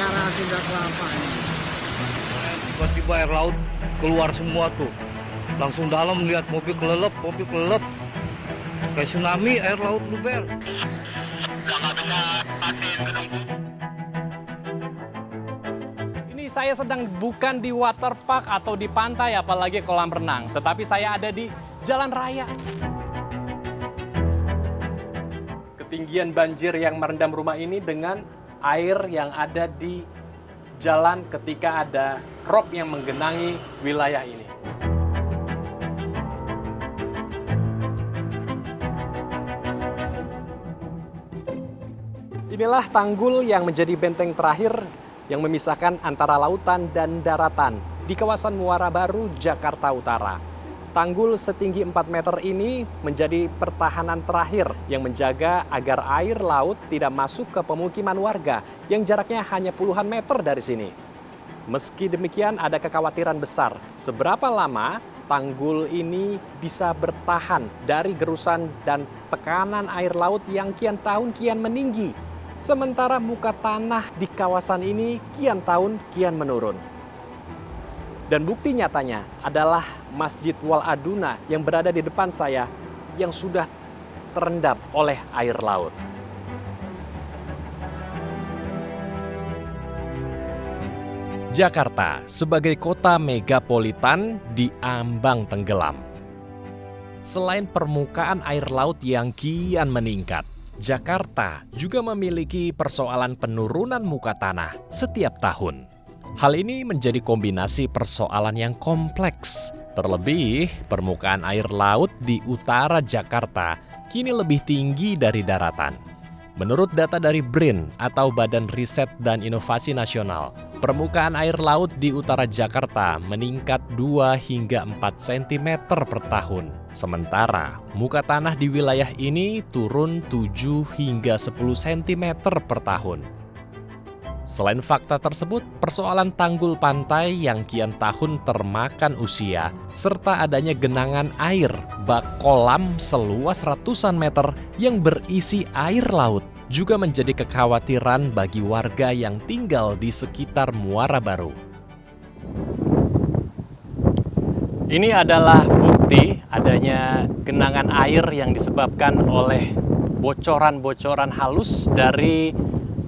negara Sunda Kelapa ini. Tiba-tiba air laut keluar semua tuh. Langsung dalam lihat mobil kelelep. Kayak tsunami air laut luber. Ini saya sedang bukan di waterpark atau di pantai, apalagi kolam renang. Tetapi saya ada di jalan raya. Ketinggian banjir yang merendam rumah ini dengan air yang ada di jalan ketika ada rob yang menggenangi wilayah ini. Inilah tanggul yang menjadi benteng terakhir yang memisahkan antara lautan dan daratan di kawasan Muara Baru, Jakarta Utara. Tanggul setinggi 4 meter ini menjadi pertahanan terakhir yang menjaga agar air laut tidak masuk ke pemukiman warga yang jaraknya hanya puluhan meter dari sini. Meski demikian ada kekhawatiran besar seberapa lama tanggul ini bisa bertahan dari gerusan dan tekanan air laut yang kian tahun kian meninggi. Sementara muka tanah di kawasan ini kian tahun kian menurun. Dan bukti nyatanya adalah Masjid Wal Aduna yang berada di depan saya yang sudah terendam oleh air laut. Jakarta sebagai kota megapolitan diambang tenggelam. Selain permukaan air laut yang kian meningkat, Jakarta juga memiliki persoalan penurunan muka tanah setiap tahun. Hal ini menjadi kombinasi persoalan yang kompleks. Terlebih, permukaan air laut di utara Jakarta kini lebih tinggi dari daratan. Menurut data dari BRIN atau Badan Riset dan Inovasi Nasional, permukaan air laut di utara Jakarta meningkat 2 hingga 4 cm per tahun. Sementara muka tanah di wilayah ini turun 7 hingga 10 cm per tahun. Selain fakta tersebut, persoalan tanggul pantai yang kian tahun termakan usia, serta adanya genangan air bak kolam seluas ratusan meter yang berisi air laut, juga menjadi kekhawatiran bagi warga yang tinggal di sekitar Muara Baru. Ini adalah bukti adanya genangan air yang disebabkan oleh bocoran-bocoran halus dari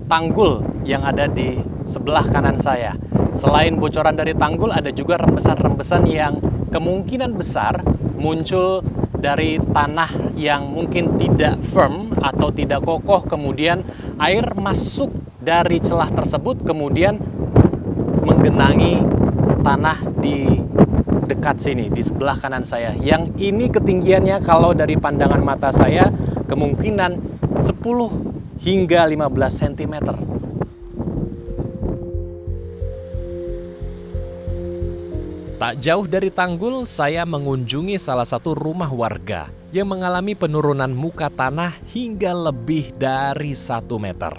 tanggul yang ada di sebelah kanan saya. Selain bocoran dari tanggul, ada juga rembesan-rembesan yang kemungkinan besar muncul dari tanah yang mungkin tidak firm atau tidak kokoh. Kemudian air masuk dari celah tersebut, kemudian menggenangi tanah di dekat sini, di sebelah kanan saya. Yang ini ketinggiannya kalau dari pandangan mata saya kemungkinan 10 hingga 15 cm. Tak jauh dari tanggul, saya mengunjungi salah satu rumah warga yang mengalami penurunan muka tanah hingga lebih dari 1 meter.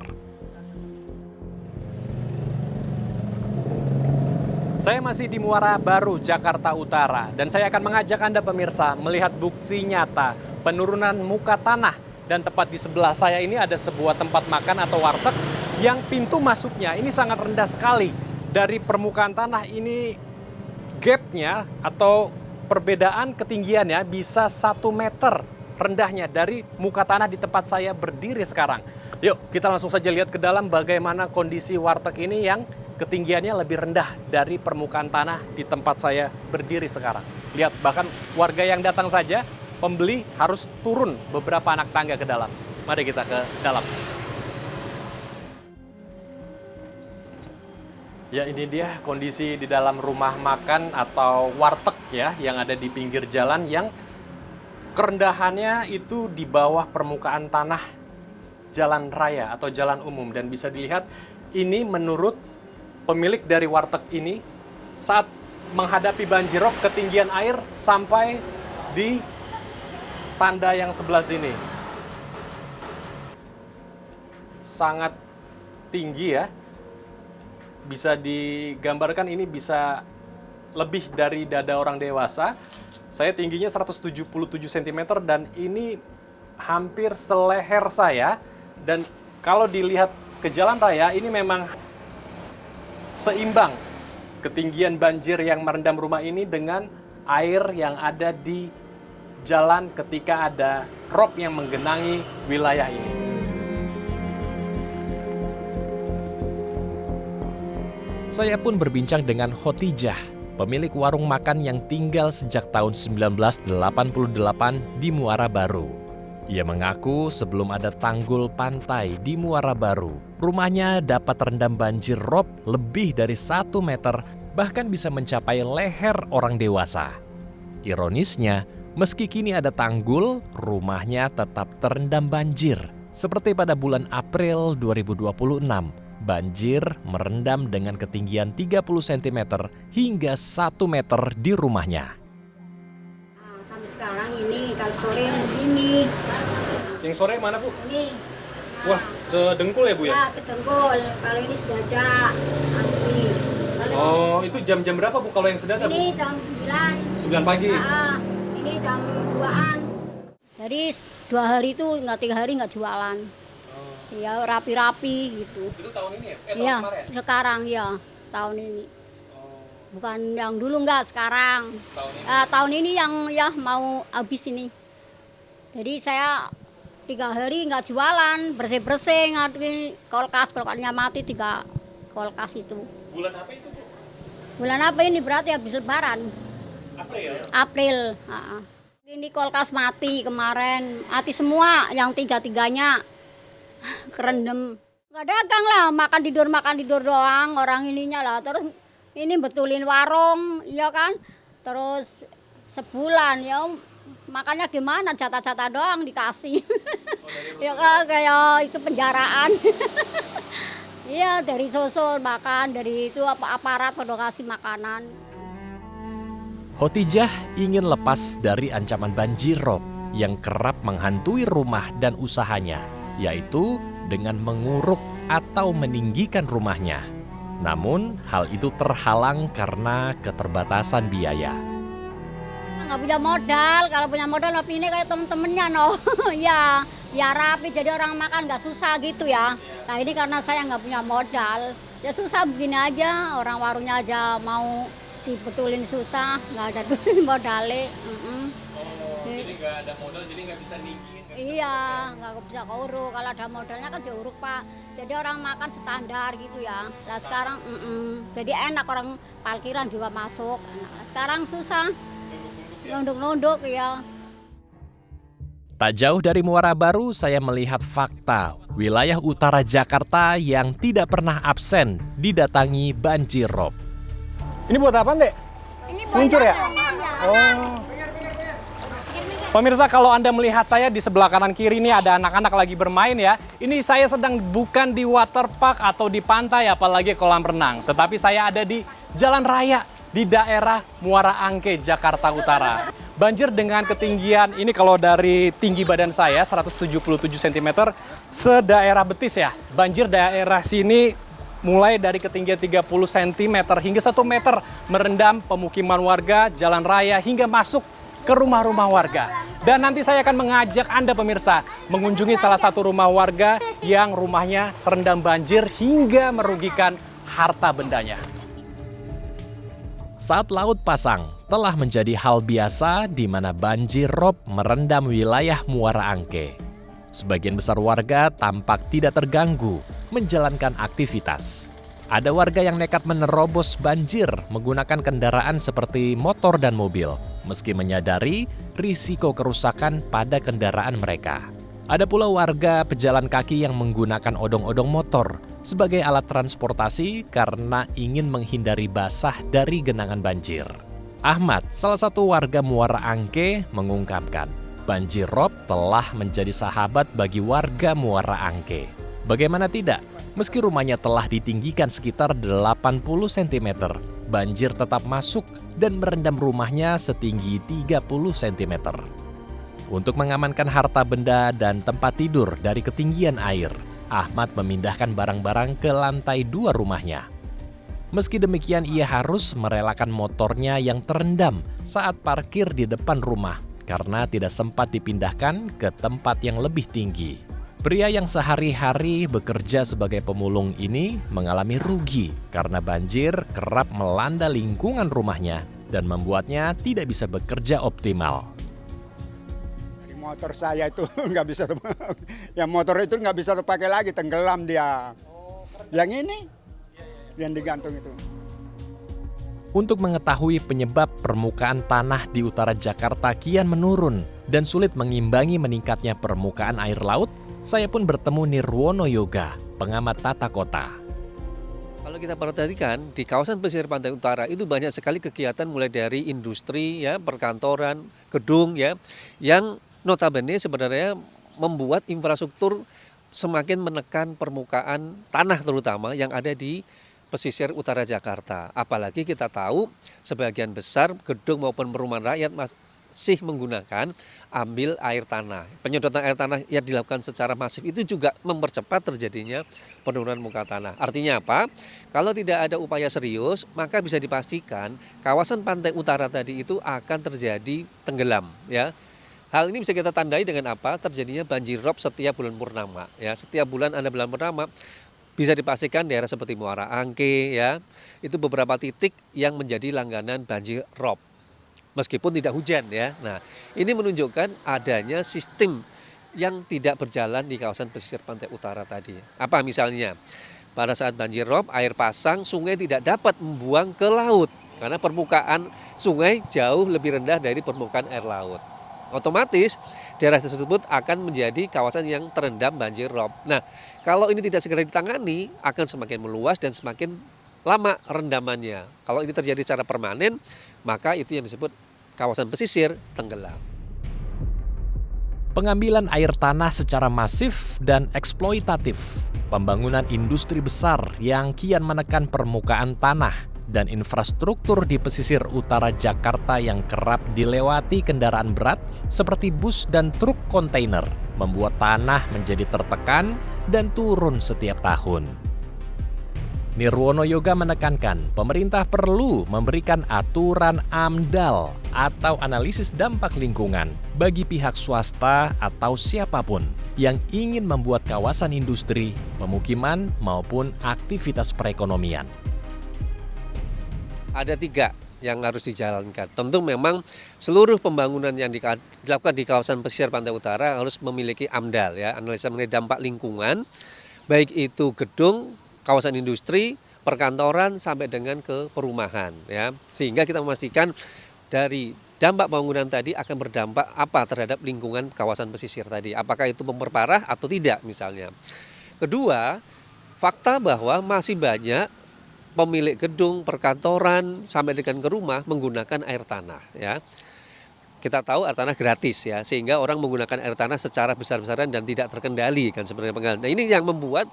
Saya masih di Muara Baru, Jakarta Utara, dan saya akan mengajak Anda pemirsa melihat bukti nyata penurunan muka tanah. Dan tepat di sebelah saya ini ada sebuah tempat makan atau warteg yang pintu masuknya ini sangat rendah sekali. Dari permukaan tanah ini gapnya atau perbedaan ketinggiannya bisa 1 meter rendahnya dari muka tanah di tempat saya berdiri sekarang. Yuk kita langsung saja lihat ke dalam bagaimana kondisi warteg ini yang ketinggiannya lebih rendah dari permukaan tanah di tempat saya berdiri sekarang. Lihat, bahkan warga yang datang saja, pembeli harus turun beberapa anak tangga ke dalam. Mari kita ke dalam. Ya, ini dia kondisi di dalam rumah makan atau warteg ya yang ada di pinggir jalan yang kerendahannya itu di bawah permukaan tanah jalan raya atau jalan umum. Dan bisa dilihat ini menurut pemilik dari warteg ini saat menghadapi banjirop ketinggian air sampai di tanda yang sebelah sini. Sangat tinggi ya. Bisa digambarkan ini bisa lebih dari dada orang dewasa. Saya tingginya 177 cm dan ini hampir seleher saya. Dan kalau dilihat ke jalan raya ini memang seimbang ketinggian banjir yang merendam rumah ini dengan air yang ada di jalan ketika ada rob yang menggenangi wilayah ini. Saya pun berbincang dengan Khotijah, pemilik warung makan yang tinggal sejak tahun 1988 di Muara Baru. Ia mengaku sebelum ada tanggul pantai di Muara Baru, rumahnya dapat terendam banjir rob lebih dari 1 meter, bahkan bisa mencapai leher orang dewasa. Ironisnya, meski kini ada tanggul, rumahnya tetap terendam banjir. Seperti pada bulan April 2026, banjir merendam dengan ketinggian 30 cm hingga 1 meter di rumahnya. Sampai sekarang ini, kalau sore begini. Yang sore mana, Bu? Ini. Wah, sedengkul ya, Bu ya? Ya, sedengkul. Kalau ini sedada. Ini. Oh, itu jam-jam berapa, Bu, kalau yang sedada, Bu? Ini jam 9. 9 pagi? Nah, ini jam 2-an. Jadi 2 hari itu, 3 hari nggak jualan. Ya, rapi-rapi gitu. Itu tahun ini ya? Iya, sekarang ya, tahun ini. Bukan yang dulu enggak, sekarang. Tahun ini yang ya mau habis ini. Jadi saya 3 hari nggak jualan, bersih-bersih, ngadepin kulkasnya mati 3 kulkas itu. Bulan apa itu, Bu? Bulan apa ini berarti habis lebaran? April. April. Ini kulkas mati kemarin, mati semua, yang 3-3-nya kerendam. Nggak dagang lah, makan tidur doang orang ininya lah. Terus ini betulin warung, iya kan? Terus sebulan ya makannya gimana, jatah-jatah doang dikasih. Ya kayak itu penjaraan. Iya, dari susul makan, dari itu aparat pada kasih makanan. Khotijah ingin lepas dari ancaman banjir rob yang kerap menghantui rumah dan usahanya, yaitu dengan menguruk atau meninggikan rumahnya. Namun, hal itu terhalang karena keterbatasan biaya. Nggak punya modal, kalau punya modal tapi ini kayak temen-temennya no. Ya, biar rapi jadi orang makan nggak susah gitu ya. Nah ini karena saya nggak punya modal, ya susah begini aja, orang warungnya aja mau dibetulin susah, nggak ada duit modalnya. Jadi nggak ada modal, jadi nggak bisa ninggiin. Iya, nggak bisa keuruk. Kalau ada modalnya kan diuruk Pak. Jadi orang makan standar gitu ya. Nah sekarang, jadi enak, orang parkiran juga masuk. Nah, sekarang susah, nunduk-nunduk ya. Tak jauh dari Muara Baru, saya melihat fakta wilayah utara Jakarta yang tidak pernah absen didatangi banjir rob. Ini buat apa, Dek? Ini seluncur ya? Oh. Pemirsa, kalau Anda melihat saya di sebelah kanan kiri ini ada anak-anak lagi bermain ya. Ini saya sedang bukan di water park atau di pantai apalagi kolam renang. Tetapi saya ada di jalan raya di daerah Muara Angke, Jakarta Utara. Banjir dengan ketinggian, ini kalau dari tinggi badan saya 177 cm, sedaerah betis ya. Banjir daerah sini mulai dari ketinggian 30 cm hingga 1 meter merendam pemukiman warga, jalan raya hingga masuk ke rumah-rumah warga. Dan nanti saya akan mengajak Anda pemirsa mengunjungi salah satu rumah warga yang rumahnya terendam banjir hingga merugikan harta bendanya. Saat laut pasang telah menjadi hal biasa di mana banjir rob merendam wilayah Muara Angke. Sebagian besar warga tampak tidak terganggu menjalankan aktivitas. Ada warga yang nekat menerobos banjir menggunakan kendaraan seperti motor dan mobil, meski menyadari risiko kerusakan pada kendaraan mereka. Ada pula warga pejalan kaki yang menggunakan odong-odong motor sebagai alat transportasi karena ingin menghindari basah dari genangan banjir. Ahmad, salah satu warga Muara Angke, mengungkapkan, banjir rob telah menjadi sahabat bagi warga Muara Angke. Bagaimana tidak? Meski rumahnya telah ditinggikan sekitar 80 cm, banjir tetap masuk dan merendam rumahnya setinggi 30 cm. Untuk mengamankan harta benda dan tempat tidur dari ketinggian air, Ahmad memindahkan barang-barang ke lantai 2 rumahnya. Meski demikian, ia harus merelakan motornya yang terendam saat parkir di depan rumah karena tidak sempat dipindahkan ke tempat yang lebih tinggi. Pria yang sehari-hari bekerja sebagai pemulung ini mengalami rugi karena banjir kerap melanda lingkungan rumahnya dan membuatnya tidak bisa bekerja optimal. Di motor saya itu nggak bisa, yang motor itu nggak bisa terpakai lagi, tenggelam dia. Yang ini, yang digantung itu. Untuk mengetahui penyebab permukaan tanah di utara Jakarta kian menurun dan sulit mengimbangi meningkatnya permukaan air laut, saya pun bertemu Nirwono Yoga, pengamat tata kota. Kalau kita perhatikan di kawasan pesisir pantai utara itu banyak sekali kegiatan mulai dari industri, ya, perkantoran, gedung, ya, yang notabene sebenarnya membuat infrastruktur semakin menekan permukaan tanah terutama yang ada di pesisir utara Jakarta. Apalagi kita tahu sebagian besar gedung maupun perumahan rakyat masih menggunakan ambil air tanah. Penyedotan air tanah yang dilakukan secara masif itu juga mempercepat terjadinya penurunan muka tanah. Artinya apa? Kalau tidak ada upaya serius, maka bisa dipastikan kawasan pantai utara tadi itu akan terjadi tenggelam, ya. Hal ini bisa kita tandai dengan apa? Terjadinya banjir rob setiap bulan purnama, ya. Setiap bulan ada bulan purnama, bisa dipastikan daerah seperti Muara Angke, ya, itu beberapa titik yang menjadi langganan banjir rob. Meskipun tidak hujan, ya. Nah, ini menunjukkan adanya sistem yang tidak berjalan di kawasan pesisir pantai utara tadi. Apa misalnya? Pada saat banjir rob, air pasang, sungai tidak dapat membuang ke laut karena permukaan sungai jauh lebih rendah dari permukaan air laut. Otomatis daerah tersebut akan menjadi kawasan yang terendam banjir rob. Nah, kalau ini tidak segera ditangani, akan semakin meluas dan semakin lama rendamannya. Kalau ini terjadi secara permanen, maka itu yang disebut kawasan pesisir tenggelam. Pengambilan air tanah secara masif dan eksploitatif, pembangunan industri besar yang kian menekan permukaan tanah, dan infrastruktur di pesisir utara Jakarta yang kerap dilewati kendaraan berat seperti bus dan truk kontainer membuat tanah menjadi tertekan dan turun setiap tahun. Nirwono Yoga menekankan pemerintah perlu memberikan aturan AMDAL atau analisis dampak lingkungan bagi pihak swasta atau siapapun yang ingin membuat kawasan industri, pemukiman maupun aktivitas perekonomian. Ada 3 yang harus dijalankan. Tentu memang seluruh pembangunan yang dilakukan di kawasan pesisir pantai utara harus memiliki AMDAL, ya, analisa mengenai dampak lingkungan, baik itu gedung, kawasan industri, perkantoran sampai dengan ke perumahan, ya. Sehingga kita memastikan dari dampak bangunan tadi akan berdampak apa terhadap lingkungan kawasan pesisir tadi. Apakah itu memperparah atau tidak misalnya. Kedua, fakta bahwa masih banyak pemilik gedung, perkantoran, sampai dengan ke rumah menggunakan air tanah, ya. Kita tahu air tanah gratis, ya, sehingga orang menggunakan air tanah secara besar-besaran dan tidak terkendali kan sebenarnya penggunaan. Nah, ini yang membuat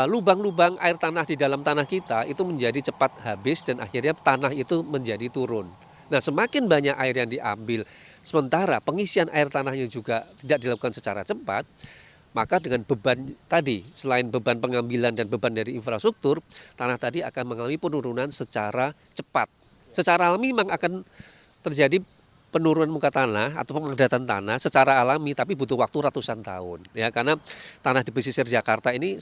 lubang-lubang air tanah di dalam tanah kita itu menjadi cepat habis dan akhirnya tanah itu menjadi turun. Nah, semakin banyak air yang diambil, sementara pengisian air tanahnya juga tidak dilakukan secara cepat, maka dengan beban tadi, selain beban pengambilan dan beban dari infrastruktur, tanah tadi akan mengalami penurunan secara cepat. Secara alami memang akan terjadi penurunan muka tanah atau pemadatan tanah secara alami, tapi butuh waktu ratusan tahun, ya, karena tanah di pesisir Jakarta ini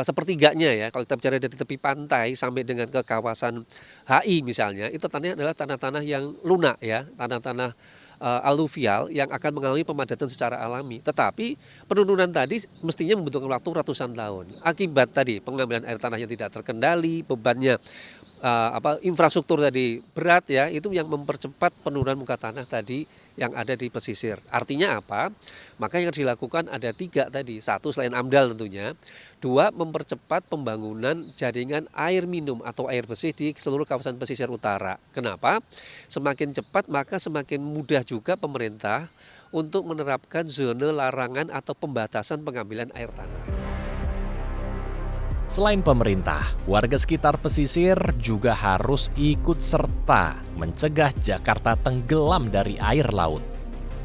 sepertiganya, ya, kalau kita bicara dari tepi pantai sampai dengan ke kawasan HI misalnya, itu tanahnya adalah tanah-tanah yang lunak, ya, tanah-tanah aluvial yang akan mengalami pemadatan secara alami. Tetapi penurunan tadi mestinya membutuhkan waktu ratusan tahun. Akibat tadi pengambilan air tanah yang tidak terkendali, bebannya infrastruktur tadi berat, ya, itu yang mempercepat penurunan muka tanah tadi yang ada di pesisir. Artinya apa? Maka yang dilakukan ada 3 tadi. 1, selain AMDAL tentunya. 2, mempercepat pembangunan jaringan air minum atau air bersih di seluruh kawasan pesisir utara. Kenapa? Semakin cepat maka semakin mudah juga pemerintah untuk menerapkan zona larangan atau pembatasan pengambilan air tanah. Selain pemerintah, warga sekitar pesisir juga harus ikut serta mencegah Jakarta tenggelam dari air laut.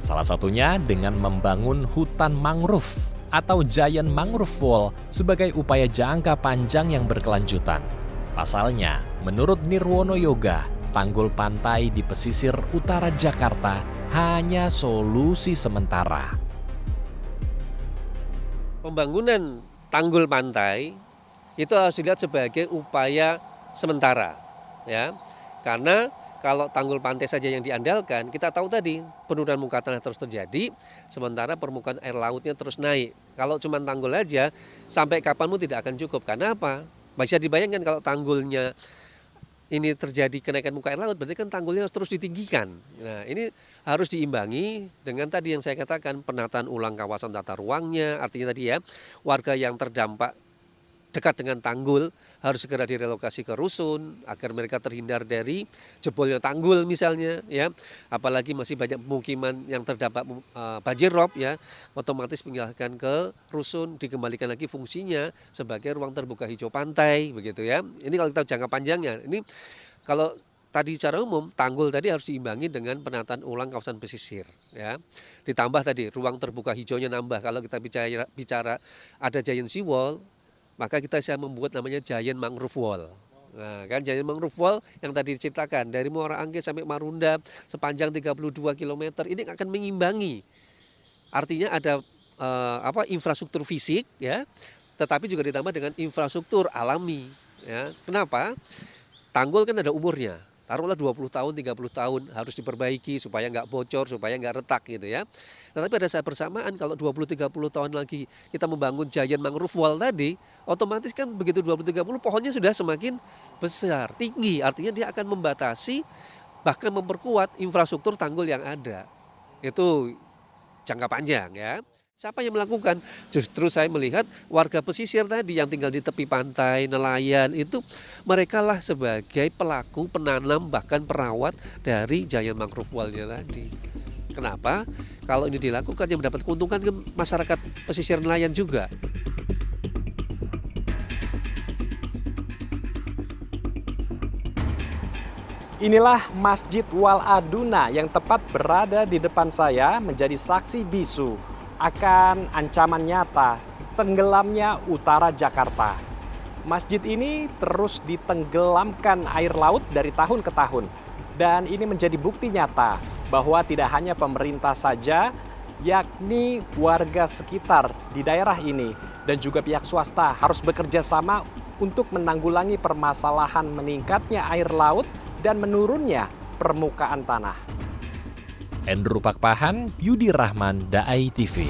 Salah satunya dengan membangun hutan mangrove atau giant mangrove wall sebagai upaya jangka panjang yang berkelanjutan. Pasalnya, menurut Nirwono Yoga, tanggul pantai di pesisir utara Jakarta hanya solusi sementara. pembangunan tanggul pantai itu harus dilihat sebagai upaya sementara, ya. Karena kalau tanggul pantai saja yang diandalkan, kita tahu tadi penurunan muka tanah terus terjadi, sementara permukaan air lautnya terus naik. Kalau cuma tanggul aja, sampai kapanpun tidak akan cukup. Karena apa? Bisa dibayangkan kalau tanggulnya ini terjadi kenaikan muka air laut, berarti kan tanggulnya harus terus ditinggikan. Nah, ini harus diimbangi dengan tadi yang saya katakan, penataan ulang kawasan tata ruangnya, artinya tadi ya, warga yang terdampak dekat dengan tanggul harus segera direlokasi ke rusun agar mereka terhindar dari jebolnya tanggul misalnya, ya. Apalagi masih banyak pemukiman yang terdampak banjir rob, ya, otomatis pindahkan ke rusun, dikembalikan lagi fungsinya sebagai ruang terbuka hijau pantai, begitu ya. Ini kalau kita jangka panjangnya. Ini kalau tadi secara umum tanggul tadi harus diimbangi dengan penataan ulang kawasan pesisir, ya. Ditambah tadi ruang terbuka hijaunya nambah. Kalau kita bicara ada giant sea wall, maka kita bisa membuat namanya giant mangrove wall. Nah, kan giant mangrove wall yang tadi diceritakan dari Muara Angke sampai Marunda sepanjang 32 km ini akan mengimbangi. Artinya ada infrastruktur fisik, ya, tetapi juga ditambah dengan infrastruktur alami, ya. Kenapa? Tanggul kan ada umurnya. Taruhlah 20 tahun, 30 tahun harus diperbaiki supaya nggak bocor, supaya nggak retak gitu ya. Tetapi pada saat bersamaan kalau 20-30 tahun lagi kita membangun giant mangrove wall tadi, otomatis kan begitu 20-30 pohonnya sudah semakin besar, tinggi. Artinya dia akan membatasi bahkan memperkuat infrastruktur tanggul yang ada. Itu jangka panjang, ya. Siapa yang melakukan? Justru saya melihat warga pesisir tadi yang tinggal di tepi pantai, nelayan itu mereka lah sebagai pelaku, penanam, bahkan perawat dari giant mangrove wall-nya tadi. Kenapa? Kalau ini dilakukan yang mendapat keuntungan ke masyarakat pesisir nelayan juga. Inilah Masjid Wal Aduna yang tepat berada di depan saya menjadi saksi bisu akan ancaman nyata tenggelamnya utara Jakarta. Masjid ini terus ditenggelamkan air laut dari tahun ke tahun. Dan ini menjadi bukti nyata bahwa tidak hanya pemerintah saja, yakni warga sekitar di daerah ini dan juga pihak swasta harus bekerja sama untuk menanggulangi permasalahan meningkatnya air laut dan menurunnya permukaan tanah. Endru Pakpahan, Yudi Rahman, Daai TV.